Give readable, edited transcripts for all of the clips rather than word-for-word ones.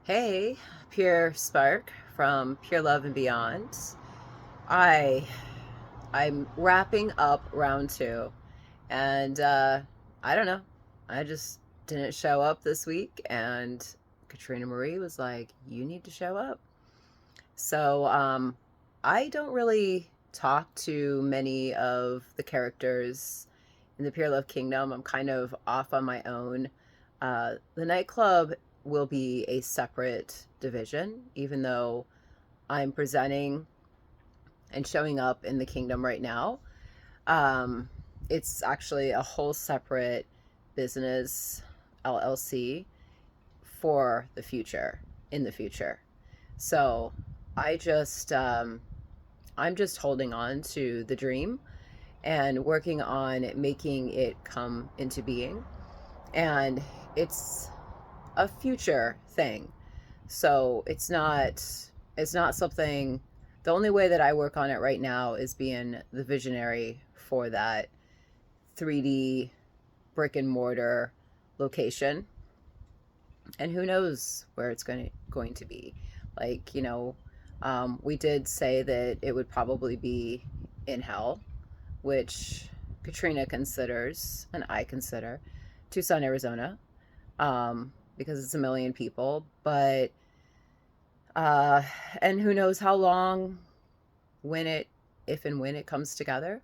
Hey, Pure Spark from Pure Love and Beyond. I I'm wrapping up round two, and I don't know. I just didn't show up this week, and Katrina Marie was like, "You need to show up." So I don't really talk to many of the characters in the Pure Love Kingdom. I'm kind of off on my own. The nightclub will be a separate division, even though I'm presenting and showing up in the kingdom right now. Um, it's actually a whole separate business LLC for the future, in the future. So I just, I'm just holding on to the dream and working on making it come into being. And it's a future thing. So it's not something. The only way that I work on it right now is being the visionary for that 3D brick and mortar location, and who knows where it's going to be. Like we did say that it would probably be in hell, which Katrina considers and I consider Tucson, Arizona, because it's a million people. But uh, and who knows how long, when it, if and when it comes together.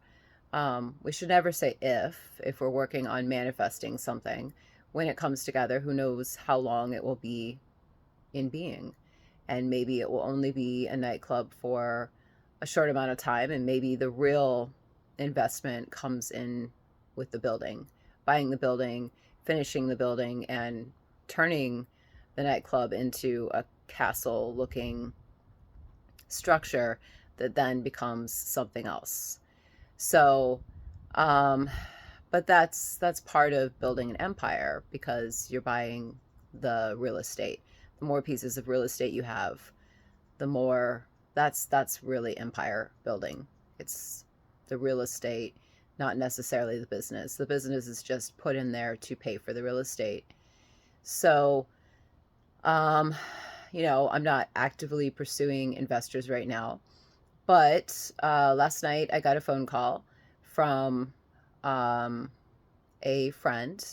We should never say if we're working on manifesting something. When it comes together, who knows how long it will be in being. And maybe it will only be a nightclub for a short amount of time, and maybe the real investment comes in with the building, buying the building, finishing the building, and turning the nightclub into a castle looking structure that then becomes something else. So, um, but that's part of building an empire, because you're buying the real estate. The more pieces of real estate you have, the more, that's really empire building. It's the real estate, not necessarily the business. The business is just put in there to pay for the real estate. So, um, I'm not actively pursuing investors right now, but last night I got a phone call from um, a friend,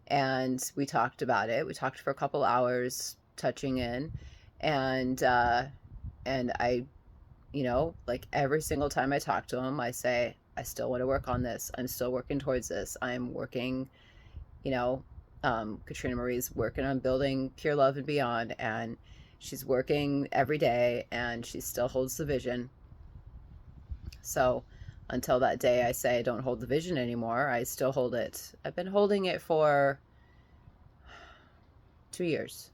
and we talked about it. We talked for a couple hours, touching in, and I, like every single time I talk to him, I say, I still want to work on this. I'm still working towards this. I'm working, you know, Katrina Marie's working on building Pure Love and Beyond, and she's working every day, and she still holds the vision. So until that day I say I don't hold the vision anymore, I still hold it. I've been holding it for 2 years.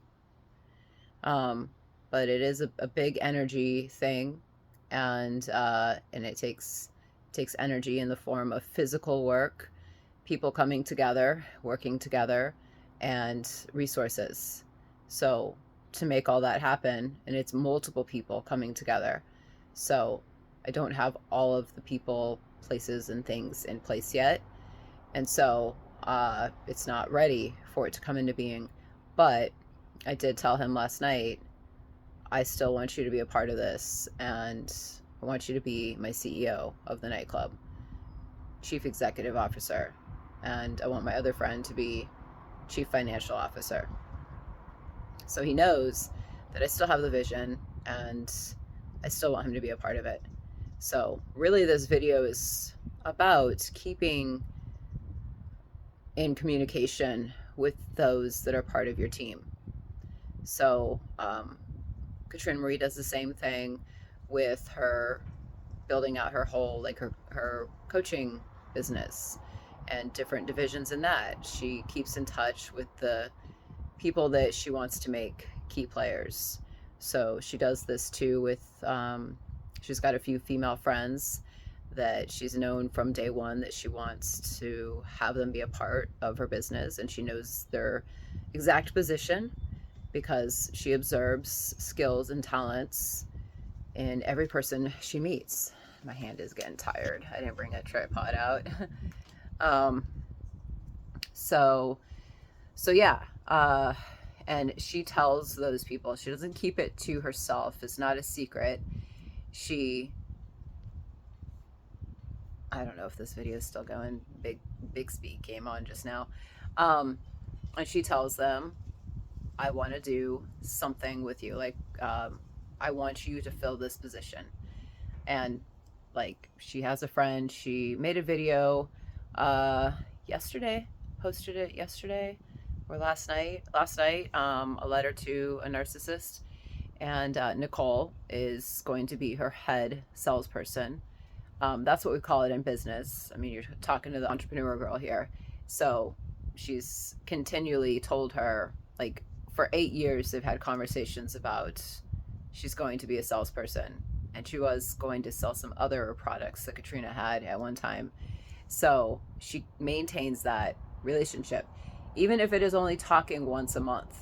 Um, but it is a big energy thing, and it takes energy in the form of physical work, people coming together, working together, and resources. So to make all that happen, and it's multiple people coming together. So I don't have all of the people, places, and things in place yet, and so it's not ready for it to come into being. But I did tell him last night, I still want you to be a part of this, and I want you to be my CEO of the nightclub, chief executive officer, and I want my other friend to be chief financial officer. So he knows that I still have the vision, and I still want him to be a part of it. So really, this video is about keeping in communication with those that are part of your team. So Katrina Marie does the same thing with her building out her whole, like her coaching business and different divisions in that. She keeps in touch with the people that she wants to make key players. So she does this too with, she's got a few female friends that she's known from day one that she wants to have them be a part of her business, and she knows their exact position because she observes skills and talents in every person she meets. My hand is getting tired. I didn't bring a tripod out. um, so, so yeah. And she tells those people, she doesn't keep it to herself. It's not a secret. She, I don't know if this video is still going. Bixby came on just now. Um, and she tells them, I want to do something with you. Like, I want you to fill this position. And like, she has a friend. She made a video yesterday, posted it yesterday or last night. A letter to a narcissist. And Nicole is going to be her head salesperson. That's what we call it in business. I mean, you're talking to the entrepreneur girl here. So she's continually told her, like, for 8 years, they've had conversations about she's going to be a salesperson. And she was going to sell some other products that Katrina had at one time. So she maintains that relationship, even if it is only talking once a month.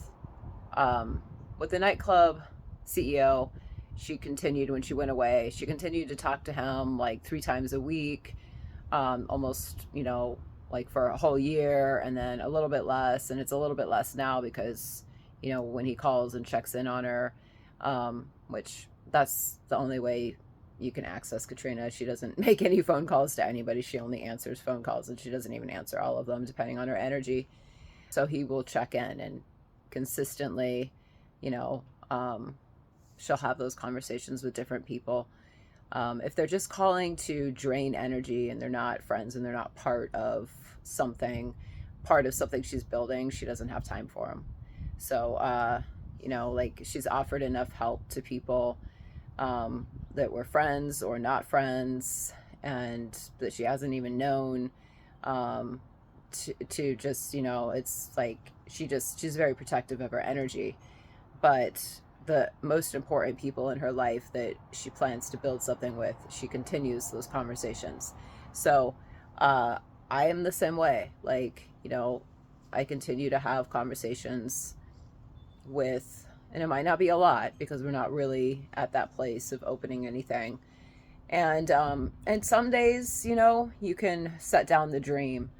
With the nightclub CEO, she continued when she went away. She continued to talk to him like 3 times a week, almost, like for a whole year, and then a little bit less. And it's a little bit less now because, when he calls and checks in on her, which that's the only way you can access Katrina. She doesn't make any phone calls to anybody. She only answers phone calls, and she doesn't even answer all of them, depending on her energy. So he will check in and consistently, she'll have those conversations with different people. If they're just calling to drain energy and they're not friends and they're not part of something she's building, she doesn't have time for them. So, like, she's offered enough help to people that were friends or not friends and that she hasn't even known, to just, it's like she's very protective of her energy. But the most important people in her life that she plans to build something with, she continues those conversations. So I am the same way. Like, I continue to have conversations with, and it might not be a lot because we're not really at that place of opening anything. And some days, you can set down the dream,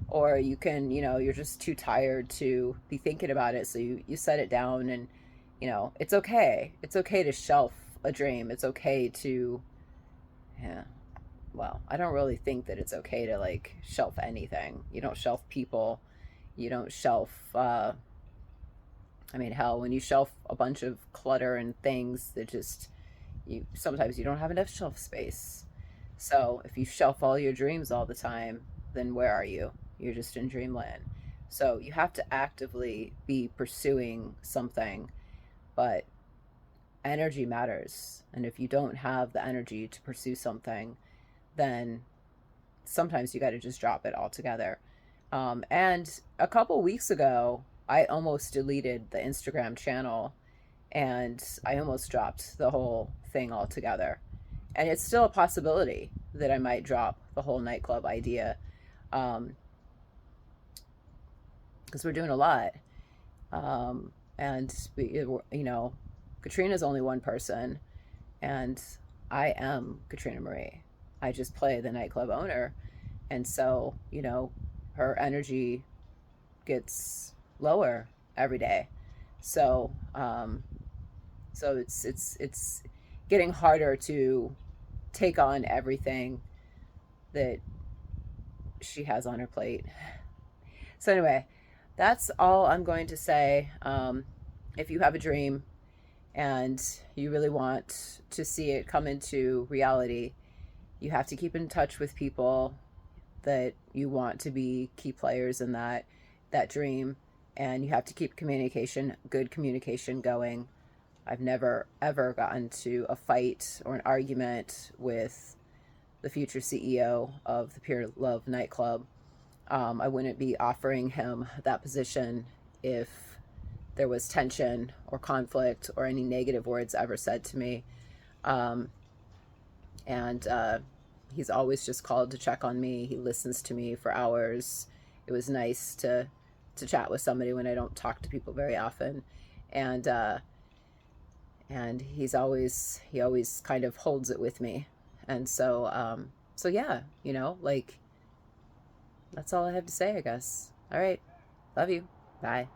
or you can, you're just too tired to be thinking about it. So you set it down, and it's okay. It's okay to shelf a dream. It's okay to, yeah. Well, I don't really think that it's okay to like shelf anything. You don't shelf people. You don't shelf, I mean, hell, when you shelf a bunch of clutter and things that just, sometimes you don't have enough shelf space. So if you shelf all your dreams all the time, then where are you? You're just in dreamland. So you have to actively be pursuing something, but energy matters. And if you don't have the energy to pursue something, then sometimes you got to just drop it altogether. And a couple weeks ago, I almost deleted the Instagram channel, and I almost dropped the whole thing altogether. And it's still a possibility that I might drop the whole nightclub idea, because we're doing a lot. And we, Katrina's only one person, and I am Katrina Marie. I just play the nightclub owner. And so, her energy gets lower every day. So, so it's getting harder to take on everything that she has on her plate. So anyway, that's all I'm going to say. If you have a dream and you really want to see it come into reality, you have to keep in touch with people that you want to be key players in that dream, and you have to keep good communication going. I've never ever gotten to a fight or an argument with the future CEO of the Pure Love nightclub. I wouldn't be offering him that position if there was tension or conflict or any negative words ever said to me. And he's always just called to check on me. He listens to me for hours. It was nice to chat with somebody when I don't talk to people very often. And he always kind of holds it with me. And so yeah, like, that's all I have to say, I guess. All right. Love you. Bye.